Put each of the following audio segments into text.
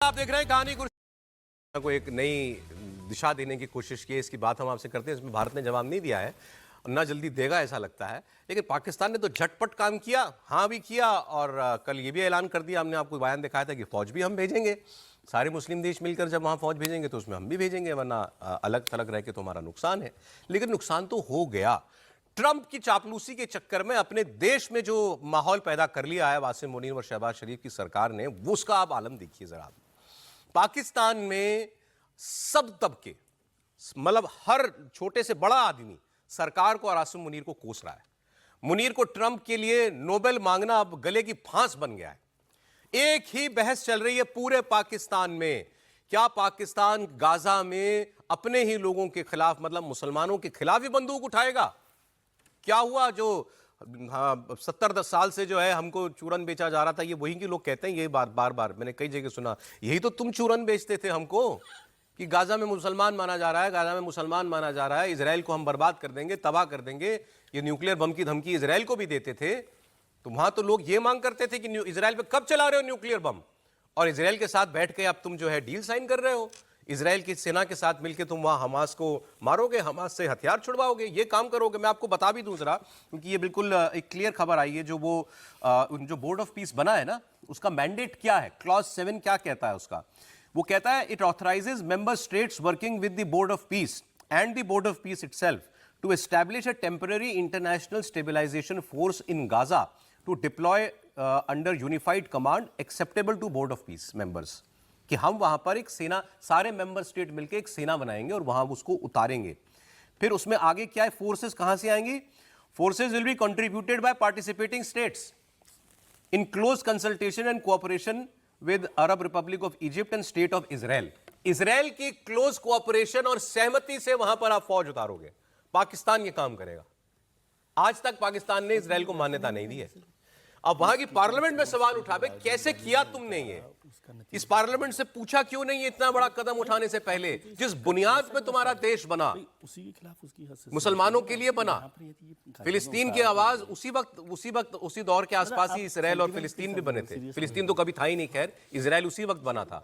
आप देख रहे हैं कहानी को एक नई दिशा देने की कोशिश की है। इसकी बात हम आपसे करते हैं, इसमें भारत ने जवाब नहीं दिया है, ना जल्दी देगा ऐसा लगता है। लेकिन पाकिस्तान ने तो झटपट काम किया, हाँ भी किया, और कल ये भी ऐलान कर दिया, हमने आपको बयान दिखाया था कि फौज भी हम भेजेंगे। सारे मुस्लिम देश मिलकर जब वहाँ फौज भेजेंगे तो उसमें हम भी भेजेंगे, वरना अलग थलग रह के तो हमारा नुकसान है। लेकिन नुकसान तो हो गया। ट्रंप की चापलूसी के चक्कर में अपने देश में जो माहौल पैदा कर लिया है वासिम मुनीर और शहबाज शरीफ की सरकार ने, वो उसका आप आलम देखिए जरा। पाकिस्तान में सब तबके, मतलब हर छोटे से बड़ा आदमी सरकार को और आसिम मुनीर को कोस रहा है। मुनीर को ट्रंप के लिए नोबेल मांगना अब गले की फांस बन गया है। एक ही बहस चल रही है पूरे पाकिस्तान में, क्या पाकिस्तान गाजा में अपने ही लोगों के खिलाफ, मतलब मुसलमानों के खिलाफ ही बंदूक उठाएगा? क्या हुआ जो 70 साल से जो है हमको चूरन बेचा जा रहा था, ये वही के लोग कहते हैं, ये बार बार मैंने कई जगह सुना, यही तो तुम चूरन बेचते थे हमको कि गाजा में मुसलमान माना जा रहा है, गाजा में मुसलमान माना जा रहा है, इजराइल को हम बर्बाद कर देंगे, तबाह कर देंगे। ये न्यूक्लियर बम की धमकी इजराइल को भी देते थे। तो वहां तो लोग ये मांग करते थे कि इजराइल पे कब चला रहे हो न्यूक्लियर बम, और इजराइल के साथ बैठ के अब तुम जो है डील साइन कर रहे हो, इजराइल की सेना के साथ मिलकर तुम वहां हमास को मारोगे, हमास से हथियार छुड़वाओगे, ये काम करोगे। मैं आपको बता भी दूं जरा, क्योंकि ये बिल्कुल एक क्लियर खबर आई है। जो बोर्ड ऑफ पीस बना है ना, उसका मैंडेट क्या है, क्लॉज 7 क्या कहता है उसका? वो कहता है, it authorises member states working with the board of peace and the board of peace itself to establish a temporary international stabilisation force in Gaza to deploy under unified command acceptable to board of peace members. कि हम वहां पर एक सेना, सारे member state मिलकर एक सेना बनाएंगे और वहां उसको उतारेंगे। फिर उसमें आगे क्या है, फोर्सेस कहां से आएंगी? Forces will be contributed by participating states in close consultation and cooperation with Arab Republic of Egypt and state of Israel. Israel की क्लोज कोऑपरेशन और सहमति से वहां पर आप फौज उतारोगे। पाकिस्तान ये काम करेगा। आज तक पाकिस्तान ने इजराइल को मान्यता नहीं दी है। अब वहां की पार्लियामेंट में सवाल उठा, भाई कैसे किया तुमने ये? इस पार्लियामेंट से पूछा क्यों नहीं है इतना बड़ा कदम उठाने से पहले? जिस बुनियाद पे तुम्हारा देश बना, मुसलमानों के लिए बना, फिलिस्तीन की आवाज उसी दौर के आसपास ही इसराइल और फिलिस्तीन भी बने थे। फिलिस्तीन तो कभी था ही नहीं, खैर इसराइल उसी वक्त बना था।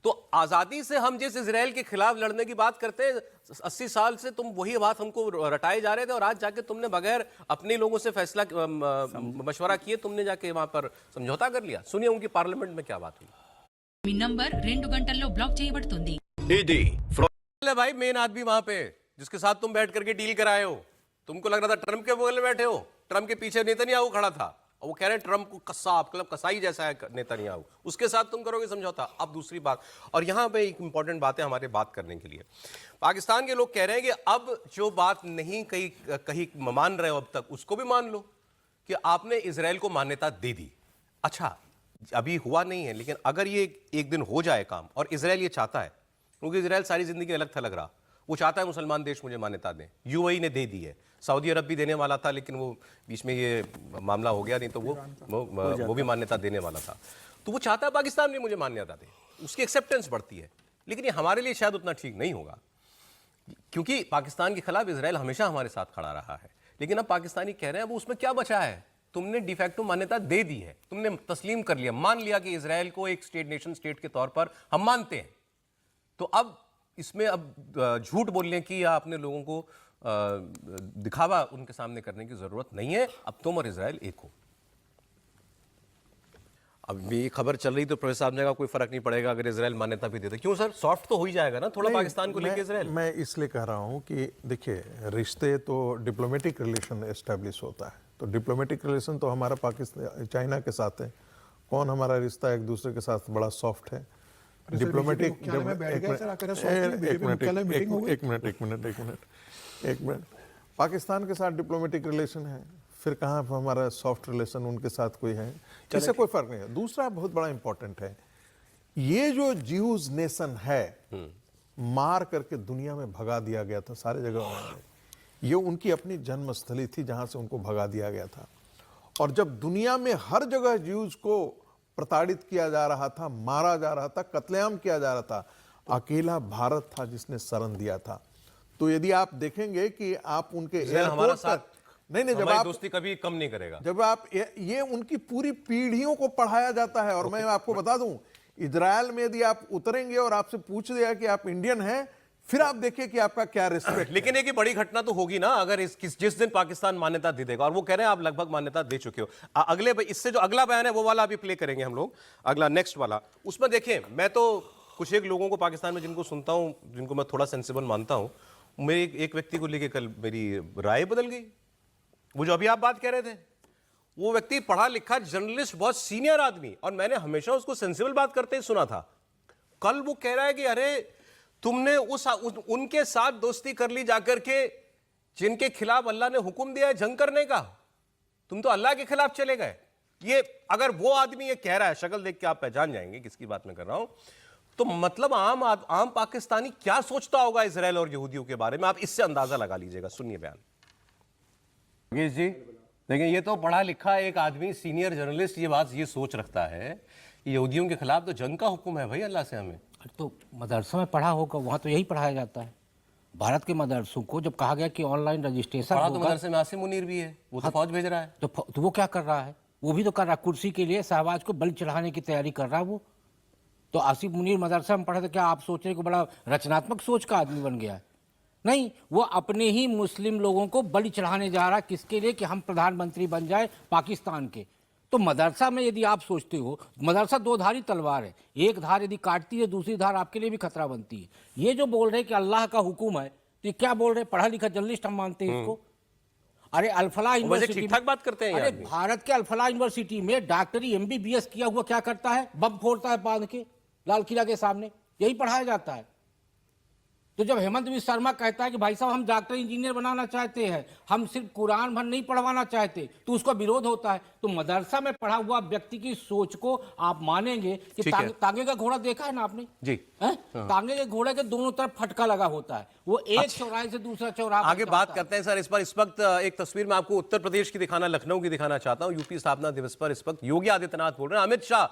तो आजादी से हम जिस इजराइल के खिलाफ लड़ने की बात करते हैं, 80 साल से तुम वही बात हमको रटाए जा रहे थे, और आज जाके तुमने बगैर अपने लोगों से फैसला मशवरा किए तुमने जाके वहां पर समझौता कर लिया। सुनिए उनकी पार्लियामेंट में क्या बात हुई। మీ నంబర్ 2 గంటల్లో బ్లాక్ చేయబడుతుంది। भाई मेन आदमी वहां पे जिसके साथ तुम बैठ करके डील कराए हो, तुमको लग रहा था ट्रंप के बगल में बैठे हो, ट्रंप के पीछे नेतन्याहू खड़ा था, और वो कह रहे हैं ट्रंप को कसाब, मतलब कसाई जैसा है नेतन्याहू, उसके साथ तुम करोगे समझौता। अब दूसरी बात, और यहां पे एक इंपॉर्टेंट बात है हमारे बात करने के लिए। पाकिस्तान के लोग कह रहे हैं कि अब जो बात नहीं कहीं मान रहे हो अब तक, उसको भी मान लो कि आपने इजराइल को मान्यता दे दी। अच्छा, अभी हुआ नहीं है, लेकिन अगर ये एक दिन हो जाए काम, और इजराइल ये चाहता है, क्योंकि इजराइल सारी जिंदगी अलग थलग रहा, वो चाहता है मुसलमान देश मुझे मान्यता दें। यूएई ने दे दी है, सऊदी अरब भी देने वाला था, लेकिन वो बीच में ये मामला हो गया, नहीं तो वो भी मान्यता देने वाला था। तो वो चाहता है पाकिस्तान भी मुझे मान्यता दे, उसकी एक्सेप्टेंस बढ़ती है। लेकिन ये हमारे लिए शायद उतना ठीक नहीं होगा, क्योंकि पाकिस्तान के खिलाफ इजराइल हमेशा हमारे साथ खड़ा रहा है। लेकिन अब पाकिस्तानी कह रहे हैं, वो उसमें क्या बचा है? तुमने डिफैक्टो मान्यता दे दी है, तुमने तस्लीम कर लिया, मान लिया कि इजराइल को एक स्टेट, नेशन स्टेट के तौर पर हम मानते हैं। तो अब इसमें अब झूठ बोलने की या अपने लोगों को दिखावा उनके सामने करने की जरूरत नहीं है। अब तुम और इजराइल एक हो। अब ये खबर चल रही तो प्रोफेसर साहब ने कहा कोई फर्क नहीं पड़ेगा अगर इजराइल मान्यता भी देते। क्यों सर, सॉफ्ट तो हो ही जाएगा ना थोड़ा पाकिस्तान को लेकर इजराइल। मैं इसलिए कह रहा हूं कि देखिए, रिश्ते तो डिप्लोमेटिक रिलेशन एस्टेब्लिश होता है, तो डिप्लोमेटिक रिलेशन तो हमारा पाकिस्तान चाइना के साथ है। कौन हमारा रिश्ता एक दूसरे के साथ बड़ा सॉफ्ट है। डिप्लोमेटिक एक मिनट पाकिस्तान के साथ डिप्लोमेटिक रिलेशन है, फिर कहाँ हमारा सॉफ्ट रिलेशन उनके साथ कोई है? इससे कोई फर्क नहीं है। दूसरा बहुत बड़ा इंपॉर्टेंट है, ये जो ज्यूज नेशन है, मार करके दुनिया में भगा दिया गया था सारे जगह। ये उनकी अपनी जन्मस्थली थी जहां से उनको भगा दिया गया था। और जब दुनिया में हर जगह ज्यूज को प्रताड़ित किया जा रहा था, मारा जा रहा था, कत्लेआम किया जा रहा था, अकेला भारत था जिसने शरण दिया था। तो यदि आप देखेंगे कि आप उनके हमारा साथ नहीं, जब आप दोस्ती कभी कम नहीं करेगा, जब आप ये उनकी पूरी पीढ़ियों को पढ़ाया जाता है। और मैं आपको बता दूं, इजराइल में यदि आप उतरेंगे और आपसे पूछ दिया कि आप इंडियन हैं, फिर आप देखिए कि आपका क्या रिस्पेक्ट। लेकिन एक बड़ी घटना तो होगी ना, अगर जिस दिन पाकिस्तान मान्यता दे देगा, और वो कह रहे हैं आप लगभग मान्यता दे चुके हो। अगले इससे जो अगला बयान है वो वाला अभी प्ले करेंगे हम लोग, अगला नेक्स्ट वाला। उसमें देखें, मैं तो कुछ एक लोगों को पाकिस्तान में जिनको सुनता हूं, जिनको मैं थोड़ा सेंसिबल मानता हूं, मेरे एक व्यक्ति को लेकर कल मेरी राय बदल गई। वो जो अभी आप बात कह रहे थे, वो व्यक्ति पढ़ा लिखा जर्नलिस्ट, बहुत सीनियर आदमी, और मैंने हमेशा उसको सेंसिबल बात करते ही सुना था। कल वो कह रहा है कि अरे तुमने उनके साथ दोस्ती कर ली जाकर के जिनके खिलाफ अल्लाह ने हुक्म दिया है जंग करने का, तुम तो अल्लाह के खिलाफ चले गए। ये अगर वो आदमी ये कह रहा है, शक्ल देख के आप पहचान जाएंगे किसकी बात मैं कर रहा हूं, तो मतलब आम पाकिस्तानी क्या सोचता होगा इजराइल और यहूदियों के बारे में, आप इससे अंदाजा लगा लीजिएगा। सुनिए बयान। योगेश जी देखिए, ये तो पढ़ा लिखा एक आदमी, सीनियर जर्नलिस्ट, ये सोच रखता है कि यहूदियों के खिलाफ तो जंग का हुक्म है भाई अल्लाह से हमें। तो मदरसों में पढ़ा होगा, वहाँ तो यही पढ़ाया जाता है। भारत के मदरसों को जब कहा गया कि ऑनलाइन रजिस्ट्रेशन पढ़ा तो मदरसे में आसिम मुनीर भी है, वो तो फौज भेज रहा है। तो वो क्या कर रहा है? वो भी तो कर रहा है, कुर्सी के लिए शहबाज को बलि चढ़ाने की तैयारी कर रहा है वो। तो आसिफ मुनीर मदरसा में पढ़ा, तो क्या आप सोच रहे कि बड़ा रचनात्मक सोच का आदमी बन गया है? नहीं, वो अपने ही मुस्लिम लोगों को बलि चढ़ाने जा रहा है। किसके लिए? कि हम प्रधानमंत्री बन जाए पाकिस्तान के। तो मदरसा में यदि आप सोचते हो, मदरसा दो धारी तलवार है, एक धार यदि काटती है दूसरी धार आपके लिए भी खतरा बनती है। ये जो बोल रहे हैं कि अल्लाह का हुक्म है, तो ये क्या बोल रहे हैं? पढ़ा लिखा जर्नलिस्ट हम मानते हैं इसको। अरे अल्फला यूनिवर्सिटी, ठीक ठाक बात करते हैं। अरे भारत के अल्फला यूनिवर्सिटी में डॉक्टरी MBBS किया हुआ क्या करता है? बम फोड़ता है बांध के लाल किला के सामने, यही पढ़ाया जाता है। तो जब हेमंत बिस्वा शर्मा कहता है कि भाई साहब हम डॉक्टर इंजीनियर बनाना चाहते हैं, हम सिर्फ कुरान भर नहीं पढ़वाना चाहते, तो उसका विरोध होता है। तो मदरसा में पढ़ा हुआ व्यक्ति की सोच को आप मानेंगे कि तांगे का घोड़ा देखा है ना आपने जी? तांगे के घोड़े के दोनों तरफ फटका लगा होता है, वो एक चौराहे से दूसरा चौराहा। आगे बात करते हैं सर। इस वक्त एक तस्वीर में आपको उत्तर प्रदेश की दिखाना, लखनऊ की दिखाना चाहता हूं। यूपी स्थापना दिवस पर इस वक्त योगी आदित्यनाथ बोल रहे हैं, अमित शाह